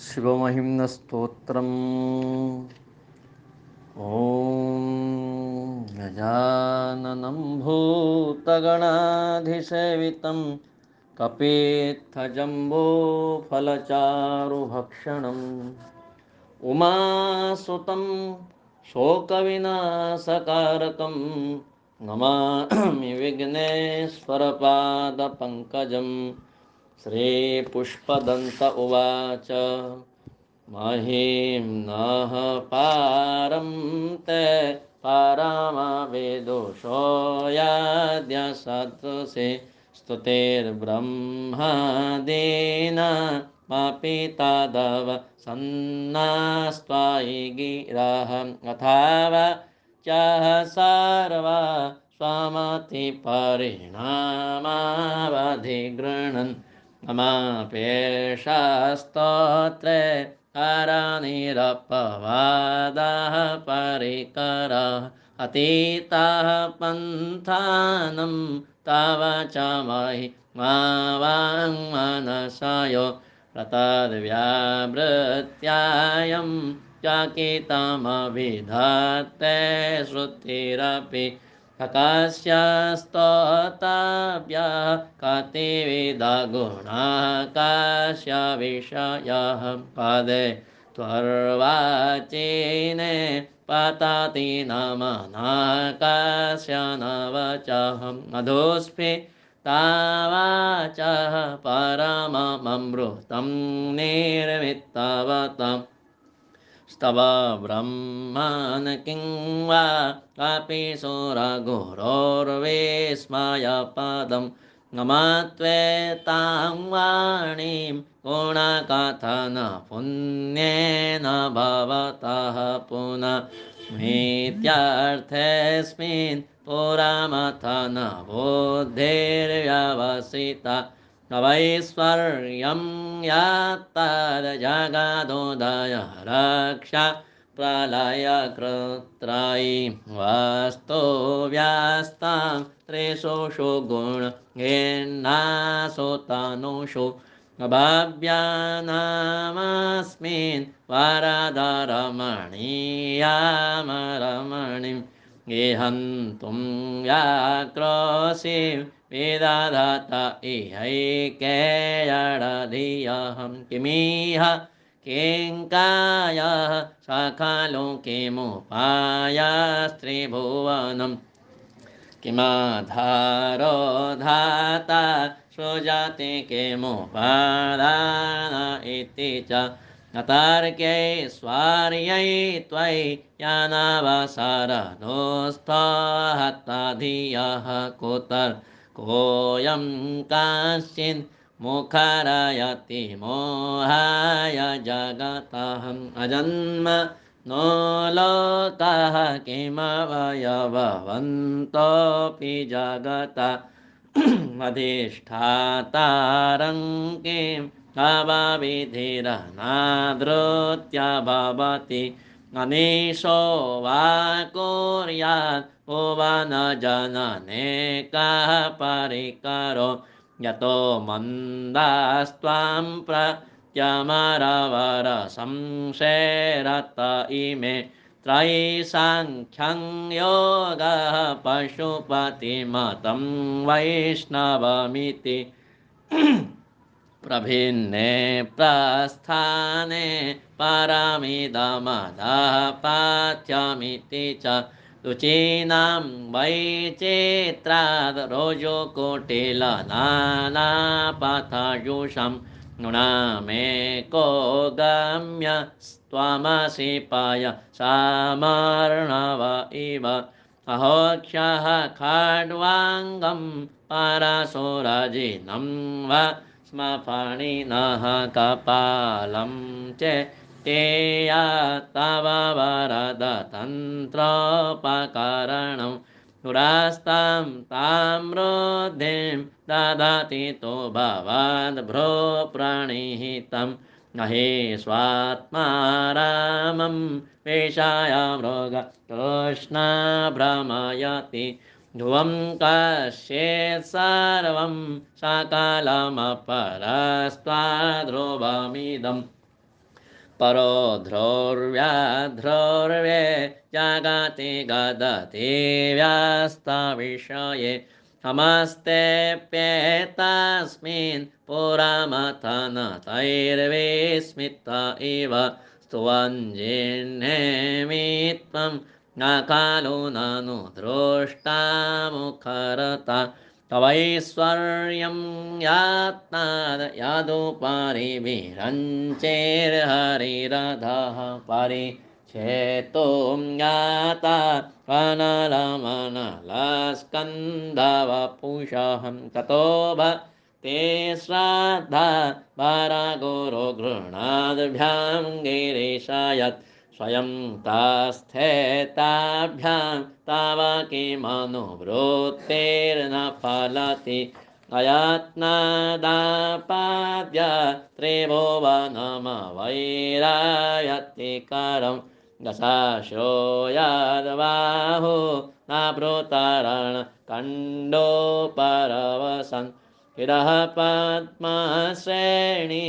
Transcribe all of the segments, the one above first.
शिवमहिम्नस्तोत्रम्। ॐ गजाननं भूतगणाधिसेवितं कपित्थजम्बोफलचारुभक्षणम् उमासुतं शोकविनाशकारकं नमामि विघ्नेश्वरपादपङ्कजम्। श्रीपुष्पदन्त उवाच महीं नः पारं ते पारामवेदोषो याद्य सदृशे स्तुतिर्ब्रह्मादीना मापि तदव सन्नास्त्वायि गिरः अथाव चः सर्वा स्वमतिपरिणामावधिगृह्णन् नमाप्येषस्तोत्रे हरनिरपवादः परिकरः अतीतः पन्थानं तव च महि मा वाङ्मनसयो प्रतद्व्यावृत्यायं चकितमभिधत्ते श्रुतिरपि कस्य स्तोतव्यः कतिविधगुणाः कस्य विषयः पदे त्वर्वाचीने पतति न मनः कस्य न वचः मधुस्फे तावाचः परममृतं निर्मितवतम् स्तव ब्रह्मन् किं वा कापि सुरगुरोर्विस्मयपदं नमत्वेतां वाणीं गुणकथनपुण्येन भवतः पुनः मीत्यर्थेऽस्मिन् पुरमथन बुद्धिर्व्यवसिता नवैश्वर्यं यात्तर्जगदोदय रक्षा प्रलयकृत्रायि वास्तो व्यास्तां त्रिषु गुणगेन्नासु तनुषु भव्यानामस्मिन् वरदरमणीयामरमणिं गेहन्तुं व्याक्रोशि विदधत इहैकेयडधियहं किमिह किङ्कायः सकलो किमुपायस्त्रिभुवनं किमाधारो धाता सृजति किमुपादान इति च न तर्क्यैश्वर्यै त्वयि यानवसरदोस्त्वहत्तधियः कुतर्कोऽयं कश्चिन् मुखरयति मोहाय जगतः अजन्म नो लोकः किमवयवन्तोऽपि जगत अधिष्ठातारं किम् अवविधिरनादृत्य भवति अनीशो वा कुर्यात् भुवनजनने कः परिकरो यतो मन्दास्त्वां प्रत्यमरवरसंशेरत इमे त्रयीसाङ्ख्यं योगः पशुपतिमतं वैष्णवमिति प्रभिन्ने प्रस्थाने परमिदमदः पाथ्यमिति च रुचीनां वैचित्राद् रोजोकोटिलनानापथयुषं नृणामेको गम्य त्वमसि पय सामर्णव इव अहोक्षः खड्वाङ्गं परशुरजिनं वा स्म फणिनः कपालं चेत्तेया तव वरदतन्त्रोपकरणं पुरास्तां ताम्रोधिं ददति तो भवद्भ्रो प्रणिहितं न हि स्वात्मा रामं वेशाय मृगतृष्णा भ्रमयति ध्रुवं कश्येत् सर्वं सकलमपरस्त्वाद्ध्रुवमिदं परो ध्रुर्व्याध्रुर्वे जागाति गदति व्यास्ताविषये नमस्तेऽप्येतस्मिन् पुरमथनतैर्विस्मित इव स्तुवञ्जिह्नेमित्वं न खलु ननु दृष्टामुखरता तवैश्वर्यं यात्नाद यदुपरिविरञ्चेर्हरिरधः परिच्छेतुं याता वनलमनलस्कन्धवपुषहं ततो ते श्राद्धा वरगुरो गृह्णाद्भ्यां गिरीशयत् स्वयं तस्थेताभ्यां तव किमनुवृत्तिर्न फलति अयत्नादापाद्य त्रिभुवनमवैरायतिकरं दशाश्रो यद्बाहु नाभृतरणकण्डोपरवसन् शिरः पद्मश्रेणी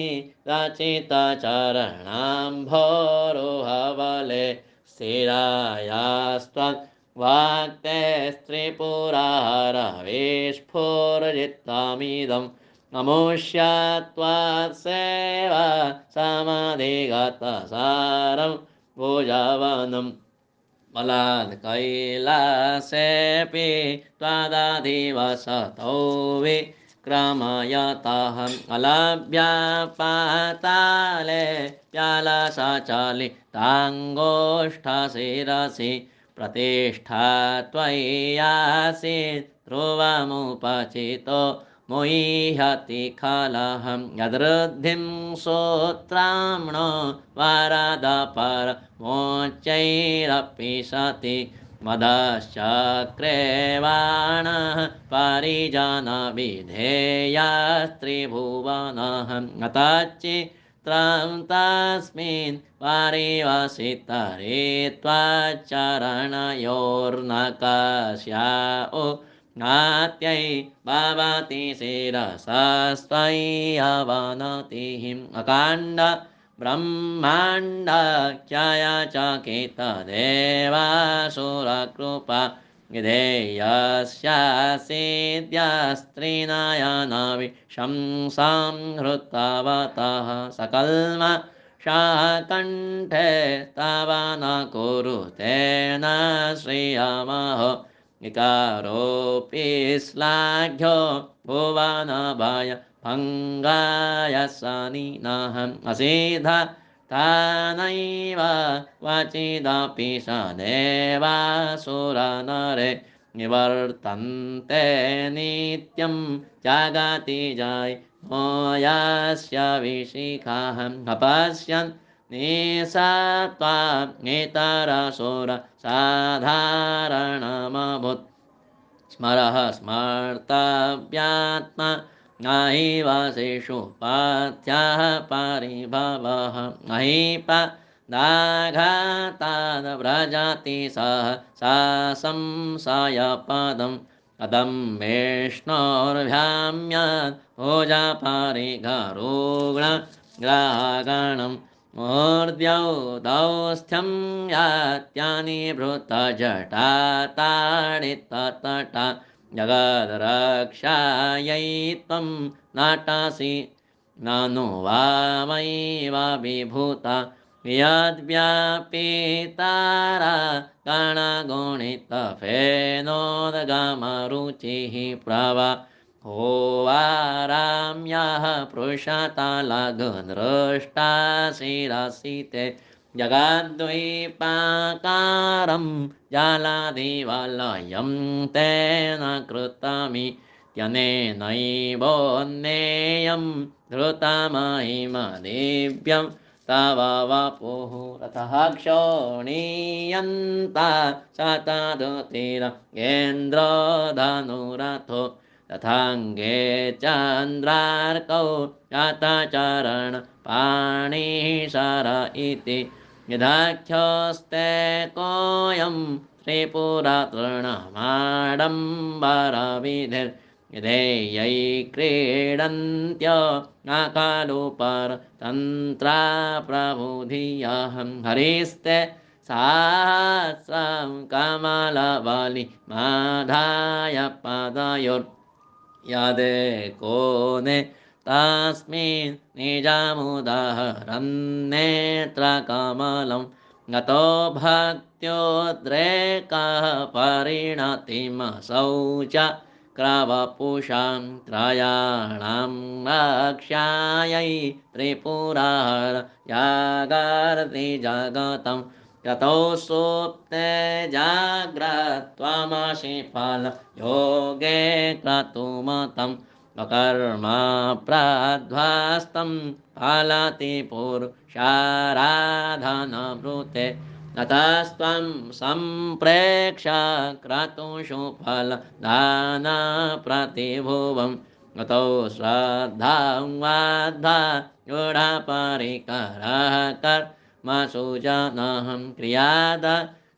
रचितचरणाम्भोरुहवले स्थिरायास्त्वं वाक्ते स्त्रीपुरारविस्फुरजित्तमिदं नमोष्यात्वात्सेवा समाधिगतसारं भुजवनं बलात् कैलासेऽपि त्वदधिवसतौ विक्रमयतः अलभ्यपाताले व्यालसचलिताङ्गोष्ठशिरसि प्रतिष्ठा त्वय्यासीत् ध्रुवमुपचितो मुह्यति खलहं यदृद्धिं सूत्राम्णो वरदपरमोच्चैरपि सति मदश्चक्रेवाणः परिजनविधेयास्त्रिभुवनः अतच्चित्रं तस्मिन् परिवसितरे त्वच्चरणयोर्नकस्याओ नात्यै भवति शिरसस्त्वय्यवनतिः अकाण्ड ब्रह्माण्डक्षयचकितदेवासुरकृपा विधेयस्यासीद्यस्त्रिनयनविशंसां हृतवतः सकल्म शाकण्ठे तव न कुरुते न श्रियमः विकारोऽपि श्लाघ्यो भुवनभय भङ्गाय शनिनः असीध तानैव वचिदपि स देवासुरनरे निवर्तन्ते नित्यं जगति जय मोयस्य विशिखाः अपश्यन् निसत्त्वा नितरसुर साधारणमभूत् स्मरः स्मर्तव्यात्मा नहि वसेषु पाथ्यः परिभवः नहि पदाघाताद्व्रजति सह सा संशयपदं कदं विष्णोर्भ्याम्यत् भुजपरिगरुग्णग्रागणं मूर्ध्यौ दौस्थ्यं यात्यानिभृतजटाताडिततटा जगद्रक्षायै त्वं नाटासि ननु वामैव विभूता यद्व्यापितारा गणगुणितफेनोद्गमरुचिः प्रवा होवाराम्यः पृषतलघुदृष्टा शिरसिते जगद्द्वीपाकारं जलाधिवलयं तेन कृतमित्यनेनैवोन्नेयं धृतमहिमदिव्यं तव वपुः रथः क्षोणीयन्ता शतदुतिरगेन्द्रधनुरथो तथाङ्गे चन्द्रार्कौ शतचरणपाणिशर इति यदाख्योस्ते कोऽयं त्रिपुरतृणमाडम्बरविधिर् यदेयै क्रीडन्त्य आकालो परतन्त्रा प्रबुधियाहं हरिस्ते सहस्रं कमलबलि माधाय पादयोर्यदेकोने तस्मिन् निजमुदाहरन्नेत्रकमलं गतो भक्त्योद्रेकः परिणतिमसौ च क्रवपुषां त्रयाणां रक्षायै त्रिपुरार जागर्ति जगतं यतो सुप्ते जाग्रत्वमसि फलयोगे क्रतुमतं अकर्मा प्राध्वास्तं फलति पुरुषाराधनभृते ततस्त्वं सम्प्रेक्ष क्रतुषु फलदानप्रतिभुवं गतौ श्रद्धां वाद्धा गूढपरिकरः कर्मसुजनहं क्रियाद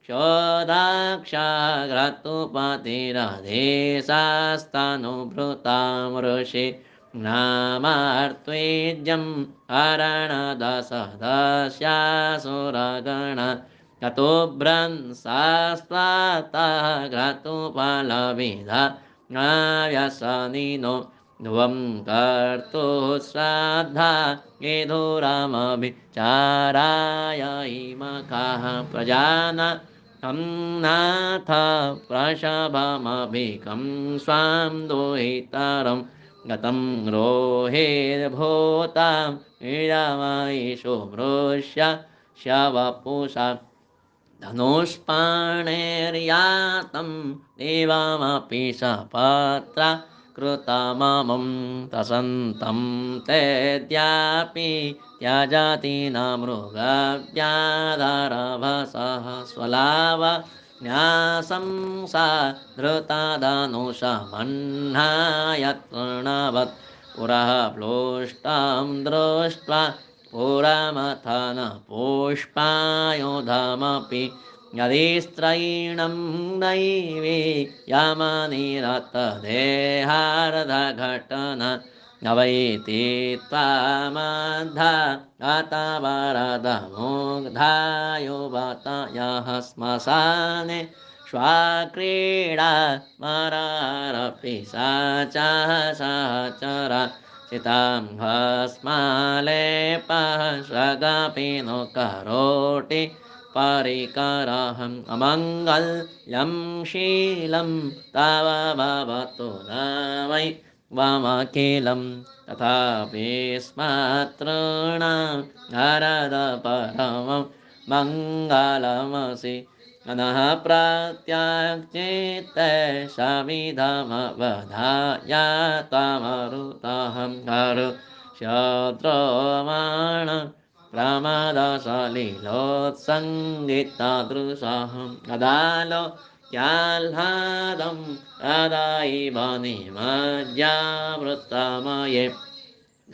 क्षोदाक्षाग्रतुपतिरधीशास्तनुभृतां ऋषि नामार्त्वेज्यं हरणदशदस्यासुरगण गतोभ्रन् शास्त्रातः घ्रतुफलविधा व्यसनिनो ध्रुवं कर्तुः श्रद्धा विधुरमभिचाराय इमकाः प्रजान हं नाथ प्रशभमभिकं स्वां दुहितरं गतं रोहिर्भूतां इडमयिषु मृष्य शवपुषा धनुष्पाणेर्यातं देवमपि सपत्रा कृतममं तसन्तं तेद्यापि त्यजति न मृगव्याधरभसः स्वलाव न्यासं सा धृतधनुषमह्नायतृणवत् पुरः प्लोष्टं दृष्ट्वा पुरमथन पुष्पायुधमपि यदि स्त्रैणं दैवी यमनिरतदेहार्धघटन न वैति त्वामद्धा गतवरदमुग्धा युवतयः श्मशाने श्वाक्रीडा स्मरारपि सा च सहचरा चितां भस्मालेपः स्वगपि नो करोति परिकरहम् अमङ्गल्यं शीलं तव भवतु न वै वमखिलं तथापि स्मतॄणां नरद परमं मङ्गलमसि मनः प्रत्यग्चित्ते समिधमवधाय त्वमरुतहं हरु शत्रुमाण प्रमदसलिलोत्सङ्गितादृशहं कदालो क्याह्लादं तदैव निमज्जावृत्तमये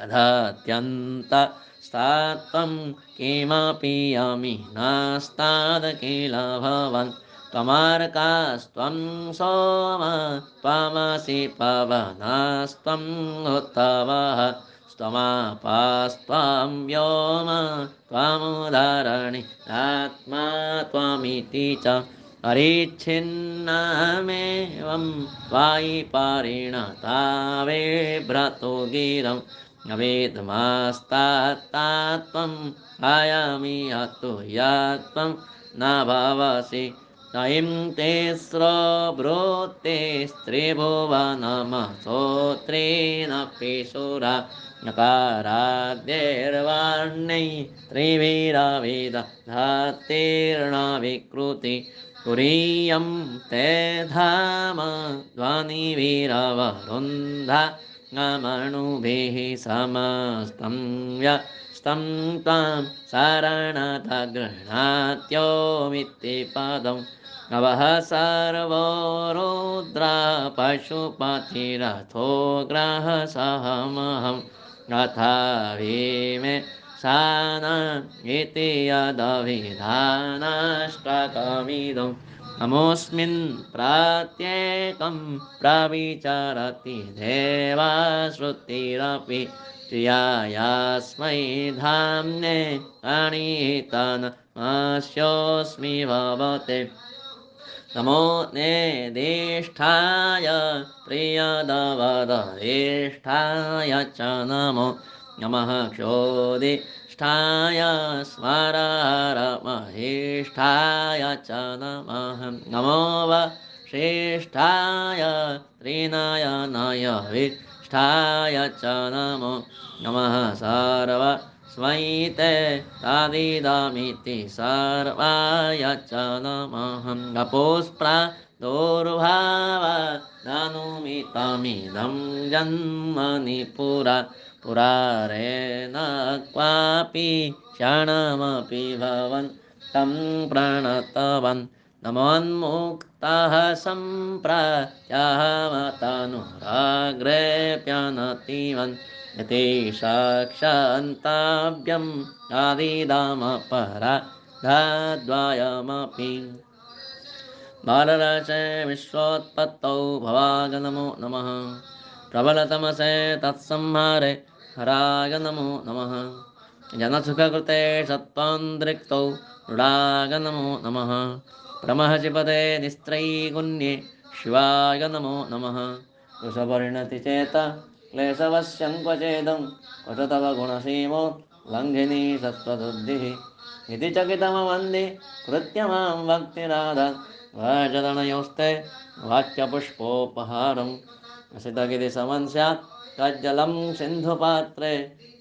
तथात्यन्तस्तात्वं किमपि यमिनास्ताद् किल भवन् त्वमर्कास्त्वं सोम त्वमसि पवनस्त्वं उत्तवः त्वमापास्त्वं व्योम त्वमुदरणि आत्मा त्वमिति च परिच्छिन्नमेवं त्वायि परिणता बिभ्रतो गिरं नवेदमास्तात्त्वं अयमिहतु यत्त्वं न भवसि तयिं तिस्रो वृत्तिस्त्रिभुवनमसोत्रेणपि सुरा नकाराद्यैर्वर्णै त्रिभिरविदधातीर्ण विकृति तुरीयं ते धाम ध्वनिभिरवरुन्धा मणुभिः समस्तं व्यस्तं त्वां शरणथ गृह्णात्योमित्तिपदं नवः सर्वो रुद्रा पशुपतिरथो ग्रहसहमहं तथा भीमे साना इति यदभिधानाष्टकमिदं नमोऽस्मिन् प्रात्येकं प्रविचरति देवा श्रुतिरपि प्रियायास्मै धाम्ने अणितनमस्योऽस्मि भवते नमो नेदिष्ठाय प्रियदवदरिष्ठाय च नमो नमः क्षोदिष्ठाय स्मररमहिष्ठाय च नमः नमो वसिष्ठाय त्रिनयनाय विष्ठाय च नमो नमः सर्वस्मै तदिदमिति सर्वाय च नमः अपोस्प्रादुर्भावदनुमितमिदं जन्मनि पुरारेण क्वापि क्षणमपि भवन् तं प्रणतवन् नमोन्मुक्तः सम्प्रत्यहमतनुराग्रेऽप्यनतिवन् यते साक्षान्ताभ्यं आदिदामपराधाद्वयमपि बालराशे विश्वोत्पत्तौ भवाय नमो नमः प्रबलतमसे तत्संहारे हराय नमो नमः जनसुखकृते सत्त्वान्द्रिक्तौ रुडाय नमो नमः प्रमहसिपदे निस्त्रैगुण्ये शिवाय नमो नमः वृषपरिणतिचेत क्लेशवश्यङ्क्वचेदं क्वच तव गुणसीमो लङ्घिनी सत्त्वबुद्धिः इति चकितमवन्दे कृत्यमां भक्तिराधात् वाजतनयोस्ते वाक्यपुष्पोपहारम् असितगिरि समन् स्यात् तज्जलं सिन्धुपात्रे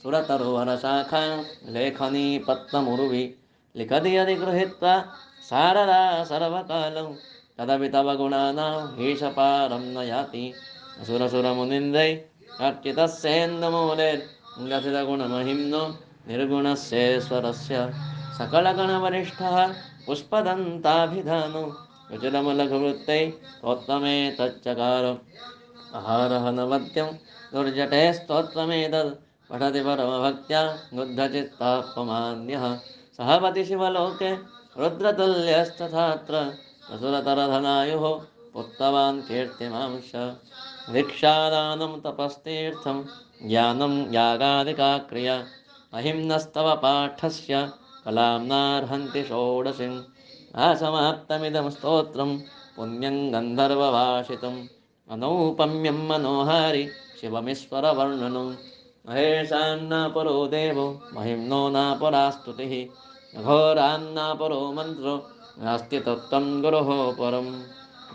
सुरतरुहरशाखां लेखनी पत्तमुरुवि लिखति यदि गृहीत्वा शारदा सर्वकालं तदपि तव गुणानां ईशपारं न याति असुरसुरमुनिन्द्रै अर्चितस्येन्दुमूलेर्गथितगुणमहिम्नो निर्गुणस्येश्वरस्य सकलगणवरिष्ठः पुष्पदन्ताभिधानो रुचिरमलघुवृत्तै त्वत्तमेतच्चकार आहारः नवद्यं दुर्जटे स्तोत्रमेतद् पठति परमभक्त्या बुद्धचित्तात्ममान्यः सहपतिशिवलोके रुद्रतुल्यस्तथात्र असुरतरधनायुः पुत्रवान् कीर्तिमांश भिक्षादानं तपस्तीर्थं ज्ञानं यागादिका क्रिया अहिम्नस्तव पाठस्य कलाम्नार्हन्ति षोडशीम् असमाप्तमिदं स्तोत्रं पुण्यं गन्धर्वभाषितम् अनौपम्यं मनोहारि शिवमीश्वरवर्णनं महेशान्नापरो देवो महिम्नो नापरा स्तुतिः घोरान्नापरो मन्त्रो नास्ति तत्त्वं गुरोः परं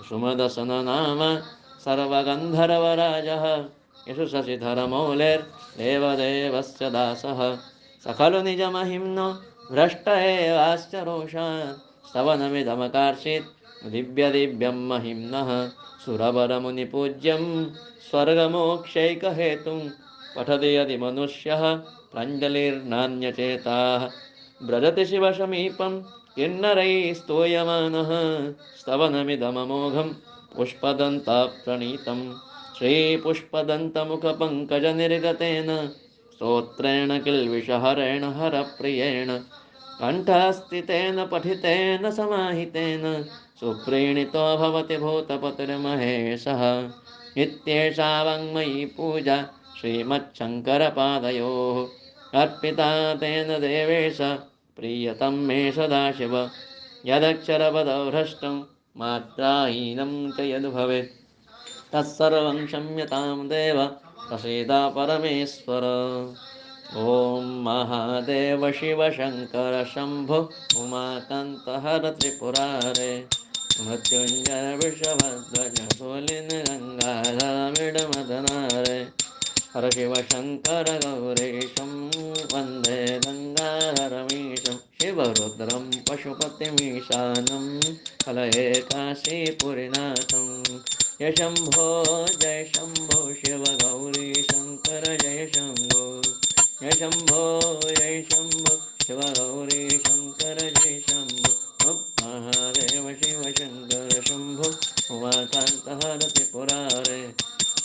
सुमदसन नाम सर्वगन्धर्वराजः यशु शशिधरमौलेर्देवदेवस्य दासः स खलु निजमहिम्नो भ्रष्ट एवास्य रोषात् स्तवनमिदमकार्षीत् दिव्यदिव्यं महिम्नः सुरवरमुनिपूज्यं स्वर्गमोक्षैकहेतुं पठति यदि मनुष्यः प्राञ्जलिर्नान्यचेताः व्रजति शिवसमीपं किन्नरैः स्तूयमानः स्तवनमिदममोघं पुष्पदन्ताप्रणीतं श्रीपुष्पदन्तमुखपङ्कजनिर्गतेन स्तोत्रेण किल्बिषहरेण हरप्रियेण कण्ठस्थितेन पठितेन समाहितेन सुप्रीणितो भवति भूतपतिर्महेशः इत्येषा वाङ्मयी पूजा श्रीमच्छङ्करपादयोः अर्पिता तेन देवेश प्रीयतं मे सदाशिव यदक्षरपदभ्रष्टं मात्राहीनं च यद्भवेत् तत्सर्वं क्षम्यतां देव प्रसीद परमेश्वर ॐ महादेव शिव शङ्कर शम्भो उमाकान्तहर त्रिपुरारे मृत्युञ्जय वृषभध्वज शूलिनगङ्गाधरमिडमदनारे हर शिव शङ्कर गौरीशं वन्दे गङ्गाधरमीशं शिवरुद्रं पशुपतिमीशानं कलये काशीपुरीनाथं जय शम्भो शिव गौरी शङ्कर जय शम्भो जय शम्भो शिव गौरी शङ्कर जय शम्भो महादेव शिव शङ्कर शम्भो उमाकान्तहर त्रिपुरारे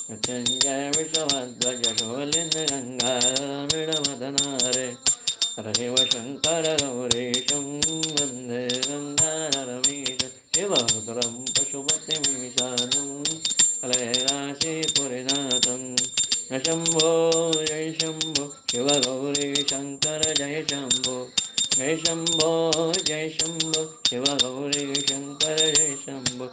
मृत्युञ्जय विषवध्वज शूलिनगङ्गाधरमिडमदनारे हर शिव शङ्कर गौरीशं वन्दे गङ्गाधरमीशं शिवरुद्रं जय शम्भो जय शम्भो शिव गौरी शङ्कर जय शम्भो जय शम्भो जय शम्भो शिव गौरी शङ्कर जय शम्भो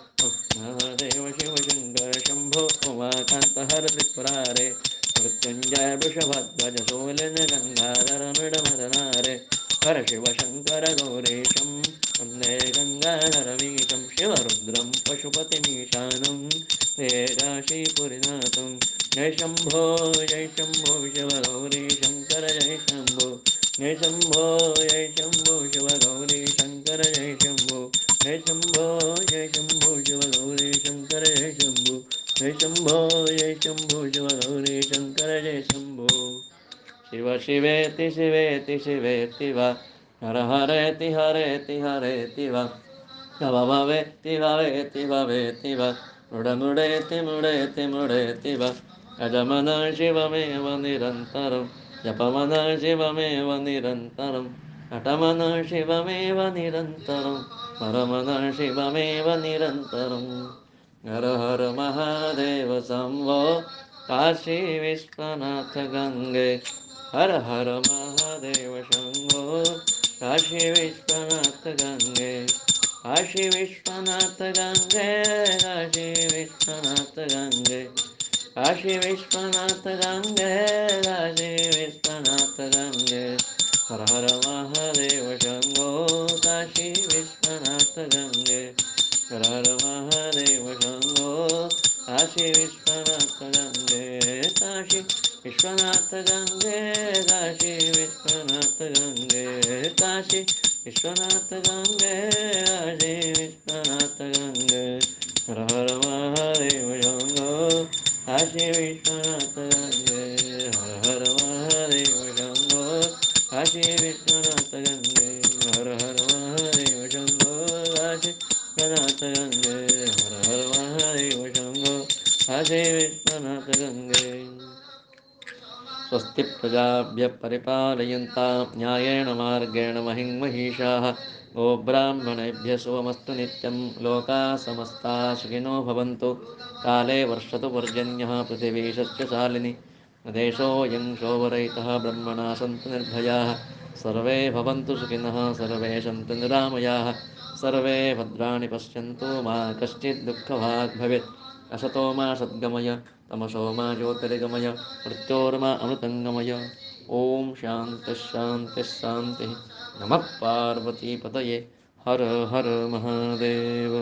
महादेव शिव शङ्कर शम्भो उमाकान्त हर त्रिपुरारे मृत्युञ्जय वृषभध्वज शूलिन गङ्गाधर मृडमदनारे हर शिव शङ्कर गौरीशं वन्दे गङ्गाधरमीशं शिवरुद्रं पशुपतिमीशानं तेजाशीपुरिनाथं जय शम्भो शिव गौरी शङ्कर जय शम्भो जय शम्भो शिव गौरी शङ्कर जय शम्भो जय शम्भो शिव गौरी शङ्कर जय शम्भो जय शम्भो शिव गौरी शङ्कर जय शम्भो शिव शिवेति शिवेति शिवेति वा हर हरेति हरेति हरेति वा भव भवेति भवेति भवेति वा मृडमुडेति मुडेति मुडेति वा अजमन शिवमेव निरन्तरं जपमन शिवमेव निरन्तरं हठमन शिवमेव निरन्तरं परमन शिवमेव निरन्तरं हर हर महादेव शम्भो काशी विश्वनाथ गंगे हर हर महादेव शंभो काशी विश्वनाथ गंगे काशी विश्वनाथ गंगे काशी विश्वनाथ गंगे काशी विश्वनाथ गंगे काशी विश्वनाथ गंगे हर हर महादेव शंभो काशी विश्वनाथ गंगे हर हर महादेव शंभो काशी विश्वनाथ गंगे काशी विश्वनाथ गंगे काशी विश्वनाथ गंगे काशी विश्वनाथ गंगे काशी विश्वनाथ गंगे हर हर महादेव शंभो काशी विश्वनाथ गंगे हर हर महादेव शंभो काशी विश्वनाथ गंगे हर हर महादेव शंभो काशी विश्वनाथ गंगे हर हर महादेव शंभो काशी विश्वनाथ गंगे स्वस्ति प्रजाभ्यः परिपालयन्तां न्यायेन मार्गेण महिं महिषाः गोब्राह्मणेभ्यः शुभमस्तु नित्यं लोकाः समस्ताः सुखिनो भवन्तु काले वर्षतु पर्जन्यः पृथिवी सस्यशालिनी देशोऽयं शोभरहितः ब्रह्मणा सन्तु निर्भयाः सर्वे भवन्तु सुखिनः सर्वे सन्तु निरामयाः सर्वे भद्राणि पश्यन्तु मा कश्चित् दुःखभाग् भवेत् असतो मा सद्गमय तमसो मा ज्योतिर्गमय मृत्योर्मा अमृतङ्गमय ॐ शान्तिः शान्तिः शान्तिः नमः पार्वतीपतये हर हर महादेव।